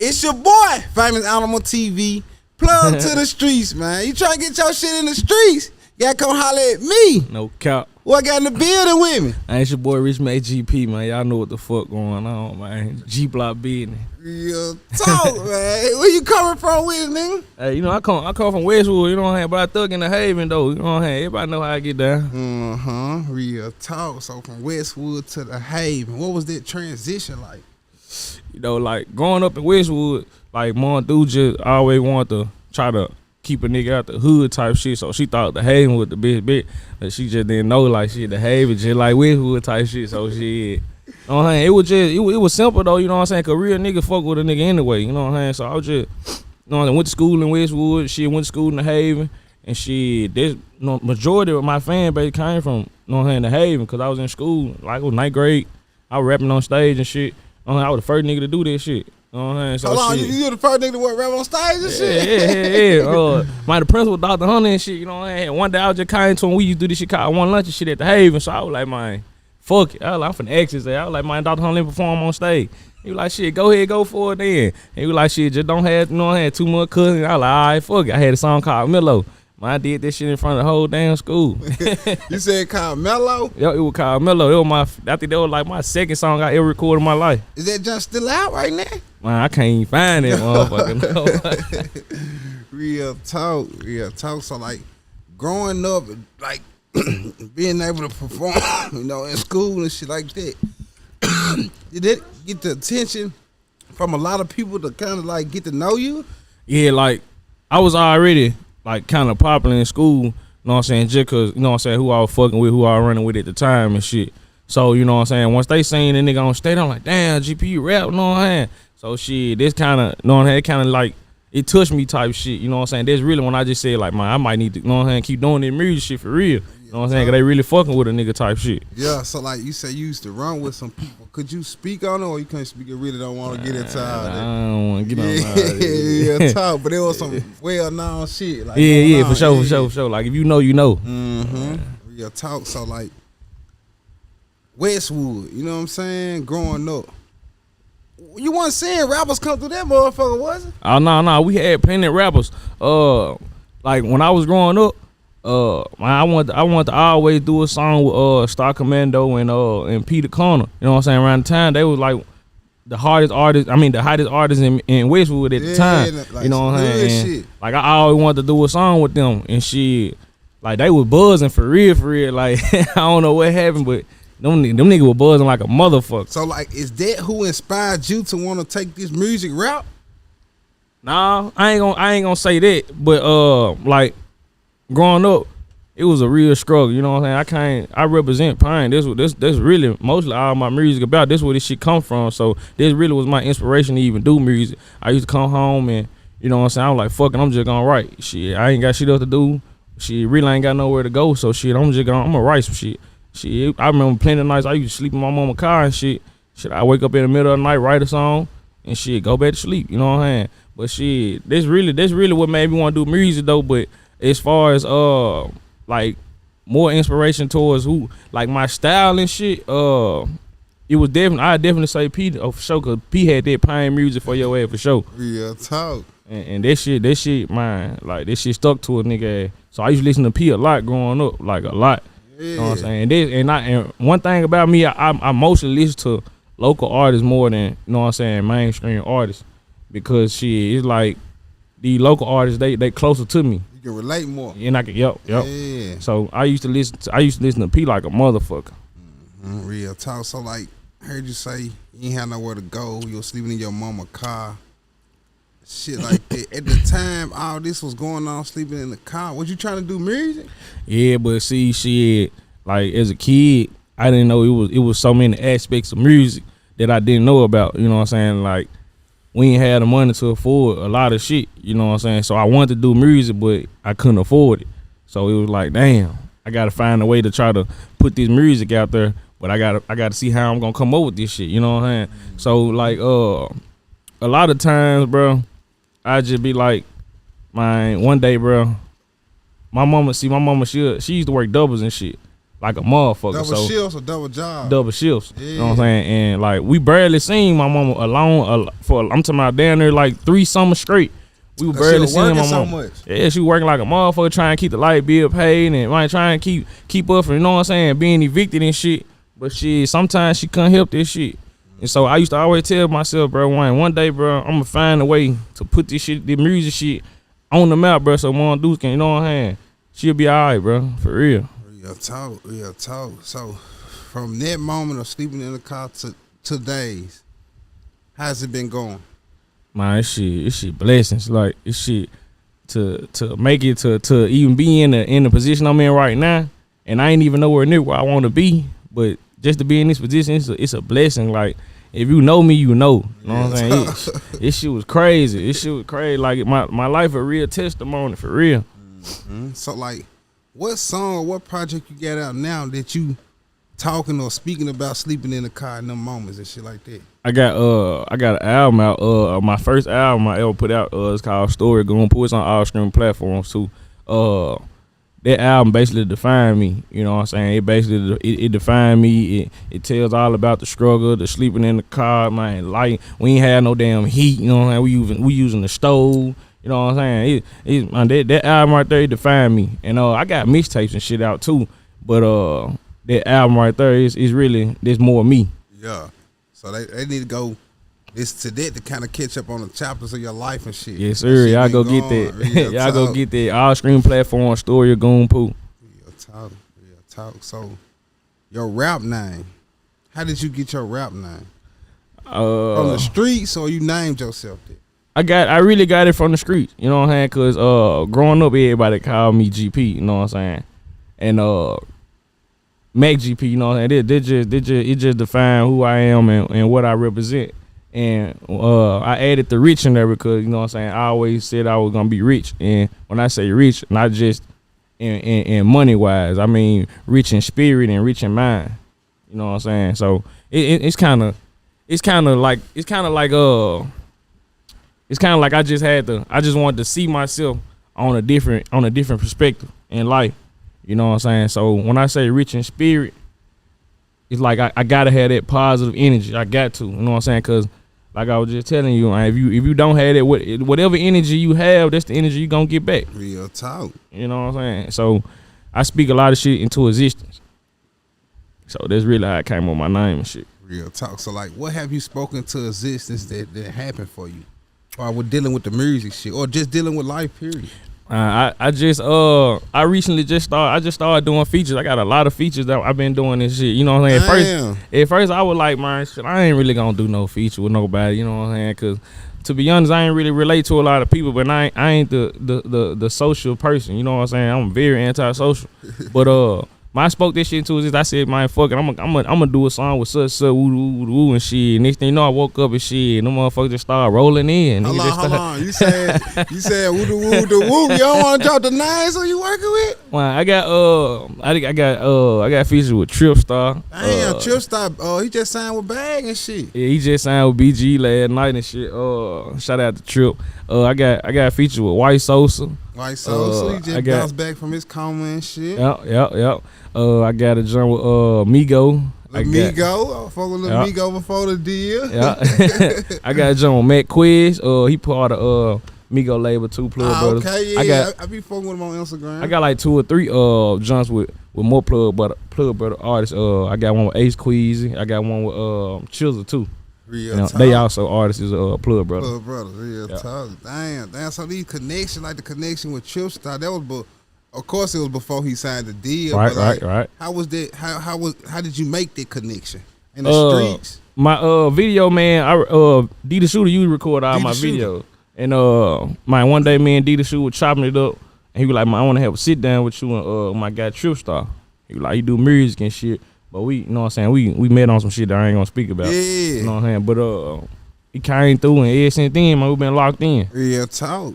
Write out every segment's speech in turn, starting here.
It's your boy, Famous Animal TV. Plug to the streets, man. You trying to get your shit in the streets? You gotta come holler at me. No cap. What got in the building with me? I ain't your boy Rich Mvcgp, man. Y'all know what the fuck going on, man. G Block business. Real talk, man. Where you coming from with it, nigga? Hey, you know, I come from Westwood, you know what I'm saying? But I thug in the Haven, though, you know what I'm saying? Everybody know how I get down. Real talk. So from Westwood to the Haven, what was that transition like? You know, like, growing up in Westwood, like, Mom Dude just always wanted to try to keep a nigga out the hood type shit. So she thought the Haven was the best bit. But she just didn't know, like, shit, the Haven just like Westwood type shit. So shit, you know what I'm saying? It was just, it was simple, though, you know what I'm saying? Cause real nigga fuck with a nigga anyway, you know what I'm saying? So I was just, you know what I'm saying? Went to school in Westwood. She went to school in the Haven. And shit, this, you know, majority of my fan base came from, you know what I'm saying, the Haven. Cause I was in school, like, it was 9th grade. I was rapping on stage and shit. I was the first nigga to do this shit. You know what I'm saying? So hold on, you the first nigga to work rap on stage and shit? Yeah. The principal, Dr. Hunter and shit, you know what I'm saying? One day I was just came to him, we used to do this shit called One Lunch and shit at the Haven. So I was like, man, fuck it. I was like, I'm finna exit there. I was like, man, Dr. Hunter perform on stage. He was like, shit, go ahead, go for it then. He was like, shit, just don't have, you know what I'm saying, too much cousin. I was like, all right, fuck it. I had a song called Mellow. Man, I did this shit in front of the whole damn school. You said called Mellow? Yeah, it was called Mellow. It was I think that was like my second song I ever recorded in my life. Is that just still out right now? Man, I can't even find that motherfucker. No. Real talk. So like, growing up, like being able to perform, you know, in school and shit like that, did it get the attention from a lot of people to kind of like get to know you? Yeah, like I was already like kind of popular in school, you know what I'm saying, just cause, you know what I'm saying, who I was fucking with, who I was running with at the time and shit. So, you know what I'm saying, once they seen the nigga on stage, I'm like, damn, GP rap, you know what I'm saying? So shit, this kind of, you know what I'm saying, it kind of like, it touched me type shit, you know what I'm saying? That's really when I just said like, man, I might need to, you know what I'm saying, keep doing this music shit for real. You know what I'm saying? Cause they really fucking with a nigga type shit. Yeah, so like you say you used to run with some people. Could you speak on it or you can't speak? You really don't want to get into all that? I don't want to get on all that. Yeah, talk. But it was some well-known shit. Like, yeah, for sure. Like if you know, you know. Real talk. So like Westwood, you know what I'm saying? Growing up, you wasn't seeing rappers come through that motherfucker, was it? Oh no, we had plenty of rappers. Like when I was growing up. I want to always do a song with Star Commando and Peter Connor. You know what I'm saying? Around the time they was like the hottest artists in Westwood at the time. Like, you know what I'm saying? Like I always wanted to do a song with them and shit. Like they was buzzing for real. Like I don't know what happened, but them niggas were buzzing like a motherfucker. So like, is that who inspired you to want to take this music route? Nah, I ain't gonna say that, but like. Growing up, it was a real struggle, you know what I'm saying? I represent Pine. This really mostly all my music about. This where this shit come from. So this really was my inspiration to even do music. I used to come home and, you know what I'm saying, I was like, fuck it, I'm just gonna write. Shit, I ain't got shit else to do. Shit, really ain't got nowhere to go. So shit, I'm gonna write some shit. Shit, I remember plenty of nights I used to sleep in my mama's car and shit. Shit, I wake up in the middle of the night, write a song, and shit, go back to sleep, you know what I'm saying? But shit, this really what made me want to do music though, but as far as like more inspiration towards who like my style and shit, it was I definitely say P for sure, cause P had that Pine music for your ass for sure. Real talk. And that shit, man, like this shit stuck to a nigga ass. So I used to listen to P a lot growing up, like a lot. Yeah. You know what I'm saying? And one thing about me, I mostly listen to local artists more than, you know what I'm saying, mainstream artists, because shit, it's like these local artists, they closer to me. You can relate more. And I can, yep. Yeah. So I used to listen to P like a motherfucker. Real talk. So like, I heard you say you ain't had nowhere to go. You was sleeping in your mama's car. Shit like that. At the time, all this was going on, sleeping in the car. Was you trying to do music? Yeah, but see, shit, like as a kid, I didn't know it was so many aspects of music that I didn't know about. You know what I'm saying? Like, we ain't had the money to afford a lot of shit, you know what I'm saying? So I wanted to do music, but I couldn't afford it. So it was like, damn, I gotta find a way to try to put this music out there, but I gotta see how I'm gonna come up with this shit, you know what I'm saying? So like a lot of times, bro, I just be like, man, one day, bro, my mama, she used to work doubles and shit. like a motherfucker. Double shifts or double job? Double shifts. Yeah. You know what I'm saying? And like we barely seen my mama alone for I'm talking about down there like 3 summers straight. We were barely seeing my mama. Much. Yeah, she working like a motherfucker trying to keep the light bill paid and like trying to keep up for, you know what I'm saying, being evicted and shit. But shit, sometimes she couldn't help this shit. And so I used to always tell myself, bro, one day, bro, I'm gonna find a way to put this music shit on the map, bro, so Mom Deuce can, you know what I'm saying? She'll be all right, bro, for real. Real talk. So from that moment of sleeping in the car to today's, how's it been going? Man, this shit blessings. Like this shit to make it to even be in the position I'm in right now, and I ain't even nowhere near where I want to be, but just to be in this position, it's a blessing. Like if you know me, you know. You know what I'm saying? This shit was crazy. This shit was crazy. Like my life a real testimony for real. Mm-hmm. So like, what song or what project you got out now that you talking or speaking about sleeping in the car in them moments and shit like that? I got an album out. My first album I ever put out. It's called Story. Gonna put it on all streaming platforms too. That album basically defined me. You know what I'm saying? It basically it defined me. It tells all about the struggle, the sleeping in the car, man. Like we ain't had no damn heat. You know what I'm saying? We using the stove. You know what I'm saying? That album right there, it defined me. And I got mixtapes and shit out too. But that album right there is really, there's more me. Yeah. So they need to go to that to kind of catch up on the chapters of your life and shit. Yes, sir. Y'all go get that. Y'all go get that. All stream platform, Story of Goon Poo. Real talk. So your rap name, how did you get your rap name? From the streets, or you named yourself that? I really got it from the streets. You know what I'm saying? Cause growing up, everybody called me GP. You know what I'm saying? And Mvcgp, you know what I'm saying? It just define who I am and what I represent. And I added the rich in there because, you know what I'm saying, I always said I was gonna be rich. And when I say rich, not just in money wise, I mean rich in spirit and rich in mind. You know what I'm saying? So it's kind of like I just wanted to see myself on a different perspective in life. You know what I'm saying? So when I say rich in spirit, it's like I gotta have that positive energy. I got to, you know what I'm saying? Cause like I was just telling you, if you don't have that, whatever energy you have, that's the energy you gonna get back. Real talk. You know what I'm saying? So I speak a lot of shit into existence. So that's really how I came up with my name and shit. Real talk. So like, what have you spoken to existence that happened for you, or with dealing with the music shit, or just dealing with life period? I recently just started doing features. I got a lot of features that I've been doing this shit. You know what I'm saying? At first I was like, man, shit, I ain't really gonna do no feature with nobody. You know what I'm saying? Cause to be honest, I ain't really relate to a lot of people, but I ain't the social person. You know what I'm saying? I'm very antisocial. But when I spoke this shit into it, I said, man, fuck it, I'm gonna do a song with such woo and shit. Next thing you know, I woke up and shit, and them motherfuckers just started rolling in. Hold on. You said woo the woo. You don't want to drop the names who you working with? Well, I got features with Tripstar. Damn, Tripstar. He just signed with Bag and shit. Yeah, he just signed with BG last night and shit. Shout out to Trip. I got features with White Sosa. He just bounced back from his coma and shit. Yep. I got a joint with Migo. Migo. I fuck with Migo before the deal. Yeah. I got a joint with Matt Quiz. He part of Migo label, 2 Plug Brothers. Okay, yeah. I be fucking with him on Instagram. I got like 2 or 3 joints with more Plug Brother artists. I got one with Ace Queasy. I got one with Chisel too. Real talk. They also artists is Plug Brothers. Plug Brothers, real talk. Damn. So these connections, like the connection with Tripstar, that was, of course, it was before he signed the deal. Right. How was that? How did you make that connection in the streets? My video man, D the Shooter, you record all my videos, and one day me and D the Shooter were chopping it up, and he was like, man, I want to have a sit down with you and my guy Tripstar. He was like, he do music and shit. But we, you know what I'm saying, we met on some shit that I ain't gonna speak about. Yeah. You know what I'm saying? But he came through, and ever since then, man, we been locked in. Real talk.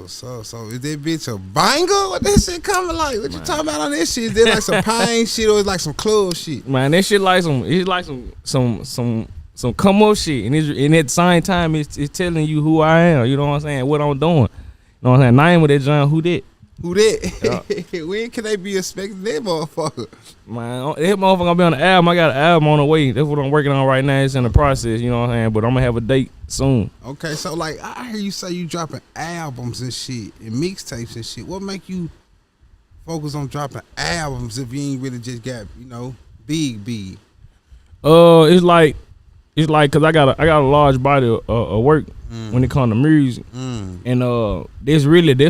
So is that bitch a banger? What that shit coming like? What you talking about on this shit? Is that like some pain shit, or is like some club shit? Man, that shit like some come up shit, and at the same time, it's telling you who I am. You know what I'm saying? What I'm doing. You know what I'm saying? Name with that John, who that? Who that? Yeah. When can they be expecting that motherfucker? Man, that motherfucker gonna be on the album. I got an album on the way. That's what I'm working on right now. It's in the process, you know what I'm saying? But I'm gonna have a date soon. Okay, so like I hear you say you dropping albums and shit and mixtapes and shit. What make you focus on dropping albums if you ain't really just got, big? It's like cause I got a large body of work when it comes to music, and that's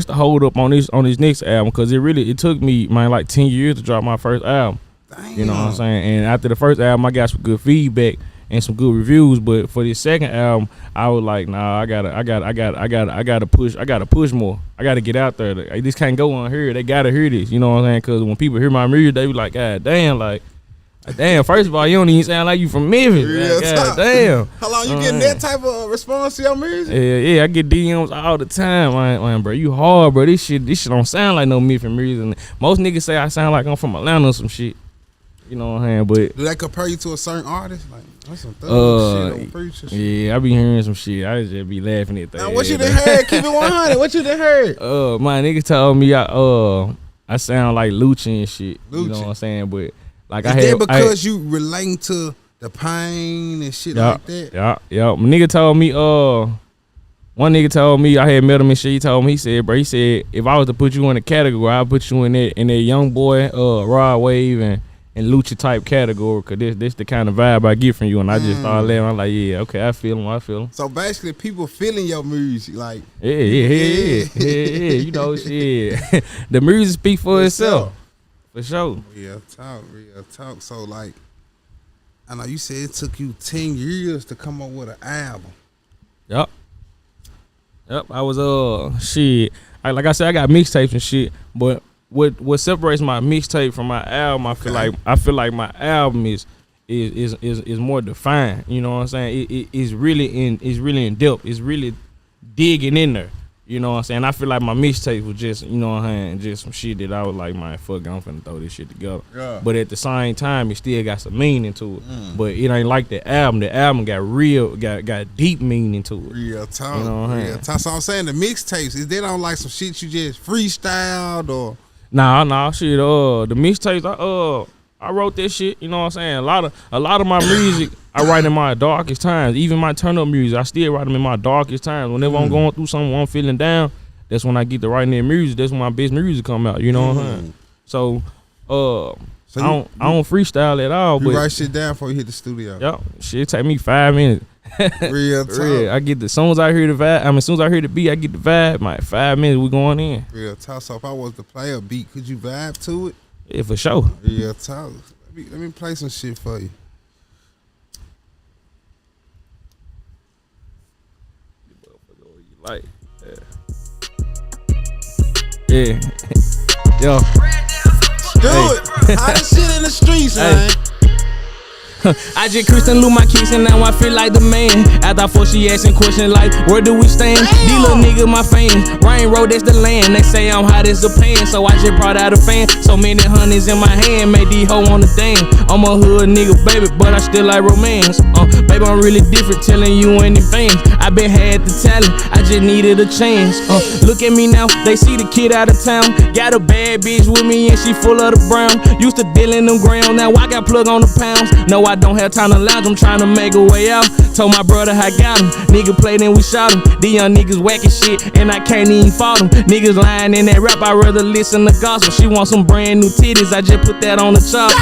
the hold up on this next album, cause it took me, man, like 10 years to drop my first album. Damn. You know what I'm saying? And after the first album, I got some good feedback and some good reviews, but for this second album, I was like, nah, I gotta push more. I gotta get out there. This can't go unheard. They gotta hear this. You know what I'm saying? Cause when people hear my music, they be like, God damn, damn, first of all, you don't even sound like you from Memphis. God damn. How long you getting that type of response to your music? Yeah, I get DMs all the time. Man, bro, you hard, bro. This shit don't sound like no Memphis music. And most niggas say I sound like I'm from Atlanta or some shit. You know what I'm saying? But do they compare you to a certain artist? Like, that's some thug shit on preacher shit. Yeah, I be hearing some shit. I just be laughing at that. Now, what you done heard? Keep it 100. What you done heard? My nigga told me I sound like Lucci and shit. You know what I'm saying? But like is that because you relating to the pain and shit like that? Yeah. My nigga told me, one nigga told me, I had met him and shit. He told me, he said, if I was to put you in a category, I'd put you in that young boy, Rod Wave and Lucci type category, cause this the kind of vibe I get from you. And I just started laughing. I'm like, yeah, okay, I feel him. So basically, people feeling your music, like yeah. You know, shit. The music speak for itself. For sure. Real talk. So like, I know you said it took you 10 years to come up with an album. Yep. I was shit. Like I said, I got mixtapes and shit. But what separates my mixtape from my album, I feel like my album is more defined. You know what I'm saying? It's really in depth. It's really digging in there. You know what I'm saying? I feel like my mixtape was just, you know what I'm saying, just some shit that I was like, man, fuck it, I'm finna throw this shit together. Yeah. But at the same time, it still got some meaning to it. But it ain't like the album. The album got deep meaning to it. Real talk. You know what I'm saying? So I'm saying the mixtapes, is they don't like some shit you just freestyled or? Nah, shit. The mixtapes, I wrote this shit. You know what I'm saying? A lot of my music I write in my darkest times. Even my turn up music, I still write them in my darkest times. Whenever I'm going through something, I'm feeling down, that's when I get to writing that music. That's when my best music come out. You know what I'm saying? So, I don't freestyle at all. You write shit down before you hit the studio. Yep, shit take me 5 minutes. Real talk. I get as soon as I hear the vibe. As soon as I hear the beat, I get the vibe. My 5 minutes, we going in. Real talk. So if I was to play a beat, could you vibe to it? Yeah, for sure. Real talk. Let me play some shit for you. Like, yeah. Yo. Do it. Hottest shit in the streets, man. I just Christian Lou my kicks and now I feel like the man. After I thought she asking questions like, where do we stand? These little niggas my fans. Rain Road, that's the land. They say I'm hot as a pan, so I just brought out a fan. So many honeys in my hand, made these hoe on the dame. I'm a hood nigga, baby, but I still like romance. Baby, I'm really different, telling you in advance. I been had the talent, I just needed a chance. Look at me now, they see the kid out of town. Got a bad bitch with me and she full of the brown. Used to deal in them ground, now I got plug on the pounds. No, I don't have time to lounge, I'm trying to make a way out. Told my brother I got him, nigga played and we shot him. These young niggas whacking shit and I can't even fault them. Niggas lying in that rap, I'd rather listen to gospel. She want some brand new titties, I just put that on the chopper.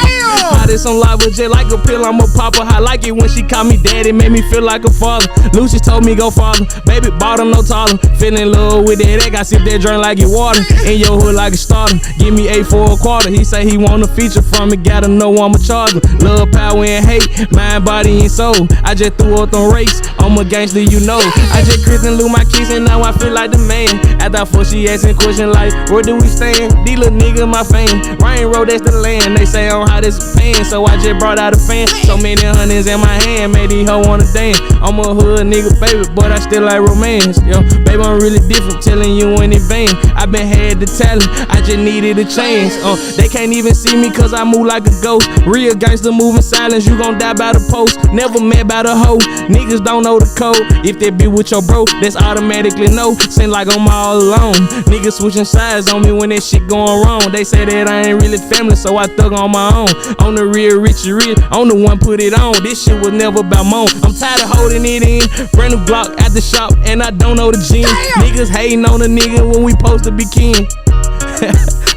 Hot as some lava, just like a pill, I'm a popper. I like it when she call me daddy, made me feel like a father. Lucy told me go father, baby bottom no taller. Feeling low with that egg, I sip that drink like it water. In your hood like a starter, give me 8 for a quarter. He say he want a feature from me, gotta know I'm a charger. Love, power and hate, mind, body and soul. I just threw up on race, I'm a gangster, you know. I just Christian Lou my kicks and now I feel like the man. After I thought she asking questions like, where do we stand? These little niggas my fame. Rain Road, that's the land. They say I'm hot as a pan, so I just brought out a fan. So many honeys in my hand, made these hoe wanna dance. I'm a hood nigga, baby, but I still like romance. Yo, baby, I'm really different, telling you in advance. I been had the talent, I just needed a chance. They can't even see me cause I move like a ghost. Real gangster moving silence. you gon' die by the post. Never met by the hoe. Niggas don't know the code. If that be with your bro, that's automatically no. Seem like I'm all alone. Niggas switching sides on me when that shit going wrong. They say that I ain't really family, so I thug on my own. On the real Richie Rich, I'm the one put it on. This shit was never about moan. I'm tired of holding it in. Brand new Glock at the shop, and I don't know the gym. Niggas hating on a nigga when we supposed to be kin.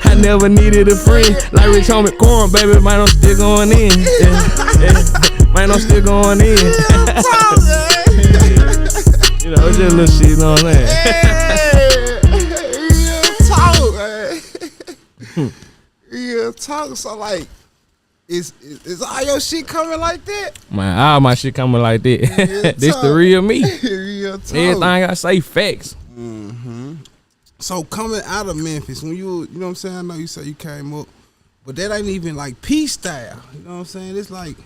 I never needed a friend. Like Rich Homie Corn, baby, man, I'm still going in. Man, I'm still going in. You know, just little shit, you know what I'm saying? Real talk. So like, is all your shit coming like that? Man, all my shit coming like that. This the real me. Real talk. Everything I say facts. So coming out of Memphis, when you know what I'm saying? I know you say you came up, but that ain't even like P style. You know what I'm saying? It's like,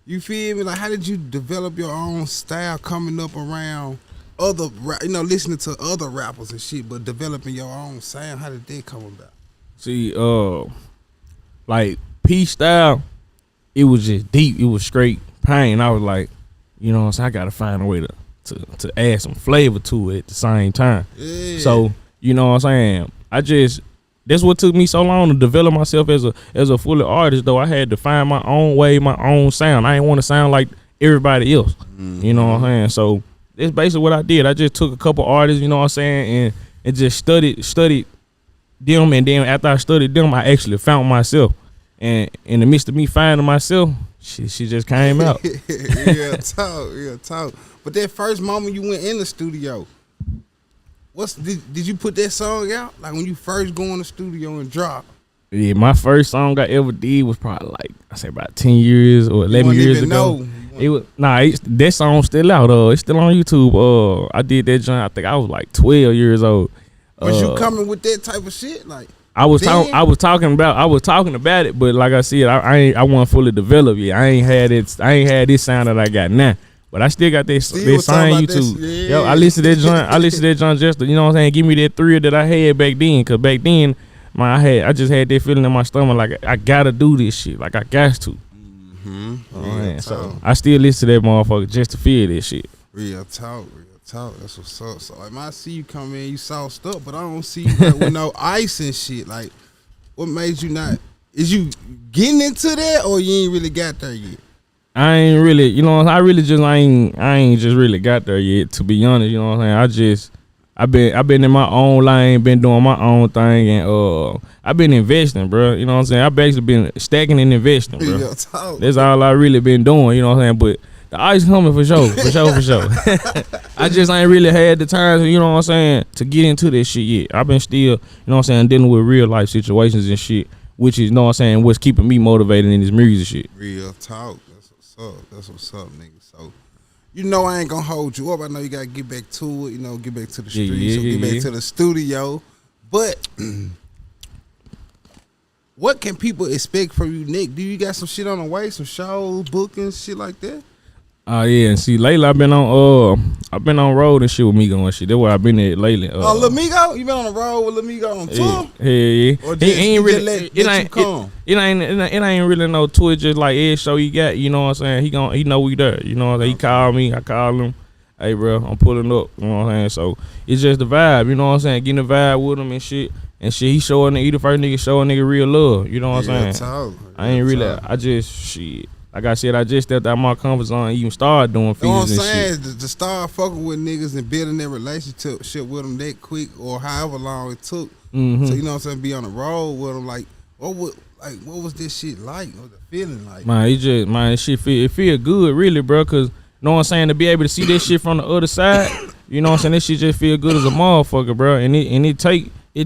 you feel me? Like, how did you develop your own style coming up around other, listening to other rappers and shit, but developing your own sound? How did that come about? See, like P style, it was just deep. It was straight pain. I was like, you know what I'm saying? I gotta find a way to add some flavor to it at the same time. Yeah. So, you know what I'm saying? That's what took me so long to develop myself as a fully artist, though. I had to find my own way, my own sound. I didn't want to sound like everybody else. You know what I'm saying? So that's basically what I did. I just took a couple artists, you know what I'm saying, and just studied them, and then after I studied them, I actually found myself. And in the midst of me finding myself, she just came out. Real talk. But that first moment you went in the studio, did you put that song out? Like when you first go in the studio and drop? Yeah, my first song I ever did was probably like, I say about 10 years or 11 years ago. That song's still out. It's still on YouTube. I did that joint. I think I was like 12 years old. Was you coming with that type of shit? Like I was talking about it, but like I said, I wasn't fully developed yet. I ain't had this sound that I got now. But I still got that same YouTube. Yo, I listened to that joint. I listened to that joint just to, you know what I'm saying, give me that thrill that I had back then. Cause back then, I just had that feeling in my stomach like I gotta do this shit. Like I got to. So I still listen to that motherfucker just to feel this shit. Real talk. That's what's up. So like, I see you come in, you sauced up, but I don't see you like, with no ice and shit. Like, what made you not? Is you getting into that, or you ain't really got there yet? I ain't really, you know, I ain't just really got there yet, to be honest, you know what I'm saying? I've been in my own lane, been doing my own thing, and I've been investing, bro. You know what I'm saying? I've basically been stacking and investing, bro. That's all I really been doing, you know what I'm saying? But the ice coming for sure. I just ain't really had the time, you know what I'm saying, to get into this shit yet. I've been still, you know what I'm saying, dealing with real life situations and shit, which is, you know what I'm saying, what's keeping me motivated in this music shit. Real talk. That's what's up, nigga. So, you know I ain't gonna hold you up. I know you gotta get back to it, you know, get back to the streets, get back to the studio. But what can people expect from you, Nick? Do you got some shit on the way, some shows, bookings, shit like that? Yeah, and see, lately I've been on road and shit with Migo and shit. That's where I've been at lately. Lil Migo? You been on the road with Lil Migo on tour? Yeah. Or it ain't really no tour. Just like every show he got, you know what I'm saying. He know we there. You know what I'm saying. He called me, I called him. Hey, bro, I'm pulling up. You know what I'm saying. So it's just the vibe. You know what I'm saying. Getting the vibe with him and shit. And shit, he the first nigga show a nigga real love. You know what I'm saying. I ain't really. I just shit. Like I said, I just stepped out my comfort zone and even started doing features. You know what I'm saying? Shit. To start fucking with niggas and building that relationship with them that quick or however long it took. So you know what I'm saying, be on the road with them. Like what was this shit like? What was the feeling like? Man, it feel good really, bro. Cause you know what I'm saying, to be able to see that shit from the other side, you know what I'm saying, that shit just feel good as a motherfucker, bro. And it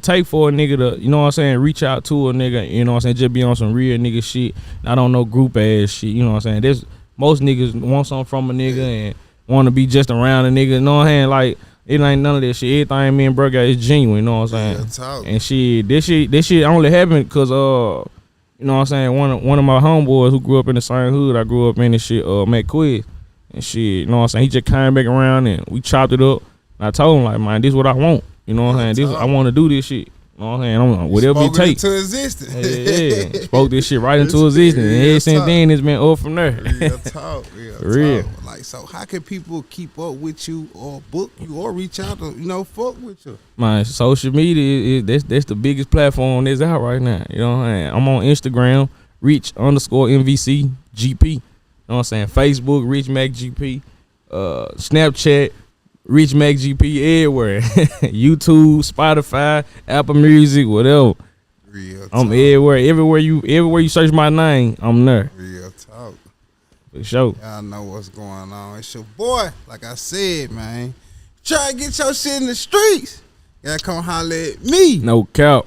take for a nigga to, you know what I'm saying, reach out to a nigga, you know what I'm saying, just be on some real nigga shit. I don't know group ass shit, you know what I'm saying. There's most niggas want something from a nigga and want to be just around a nigga, you know what I'm saying. Like it ain't none of that shit. Everything me and bro got is genuine, you know what I'm saying. And shit, this shit only happened cause you know what I'm saying, one of my homeboys who grew up in the same hood I grew up in and shit, Matt Quiz and shit, you know what I'm saying. He just came back around and we chopped it up. And I told him like, man, this is what I want. You know what I'm saying? I want to do this shit. You know what I'm saying? Whatever it Spoken takes. into existence. Yeah. Spoke this shit right into existence. And ever since then, it's been up from there. Real talk. Real. Like, so how can people keep up with you or book you or reach out to, fuck with you? My social media, that's the biggest platform that's out right now. You know what I'm saying? I'm on Instagram, Rich_MVCGP. You know what I'm saying? Facebook, RichMvcgp. Snapchat, RichMvcgp, everywhere. YouTube, Spotify, Apple Music, whatever. Real talk. I'm everywhere. Everywhere you search my name, I'm there. Real talk. For sure. Y'all know what's going on. It's your boy. Like I said, man. Try to get your shit in the streets. Gotta come holler at me. No cap.